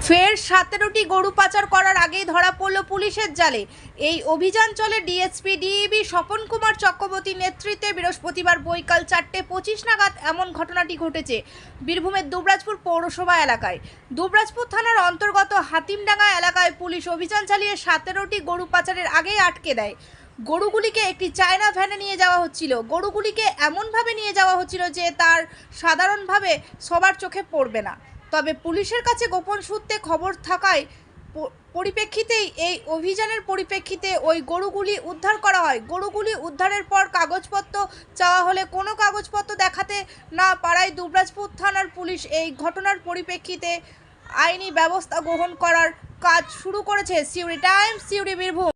ফের 17টি গরু পাচার করার আগেই ধরা পড়ল পুলিশের জালে। এই অভিযান চলে ডিএসপি ডিইবি স্বপন কুমার চক্রবর্তীর নেতৃত্বে। বৃহস্পতিবার বৈকাল 4:25 নাগাদ এমন ঘটনাটি ঘটেছে বীরভূমের দুবরাজপুর পৌরসভা এলাকায়। দুবরাজপুর থানার অন্তর্গত হাতিমডাঙ্গা এলাকায় পুলিশ অভিযান চালিয়ে 17টি গরু পাচারের আগেই আটকে দেয়। গরুগুলিকে একটি চায়না ভ্যানে নিয়ে যাওয়া হচ্ছিল। গরুগুলিকে এমনভাবে নিয়ে যাওয়া হচ্ছিল যে তার সাধারণভাবে সবার চোখে পড়বে না। তবে পুলিশের কাছে গোপন সূত্রে খবর থাকায় পরিপ্রেক্ষিতেই এই অভিযানের পরিপ্রেক্ষিতে ওই গরুগুলি উদ্ধার করা হয়। গরুগুলি উদ্ধারের পর কাগজপত্র চাওয়া হলে কোনো কাগজপত্র দেখাতে না পারায় দুবরাজপুর থানার পুলিশ এই ঘটনার পরিপ্রেক্ষিতে আইনি ব্যবস্থা গ্রহণ করার কাজ শুরু করেছে। সিউড়ি টাইমস, সিউড়ি বীরভূম।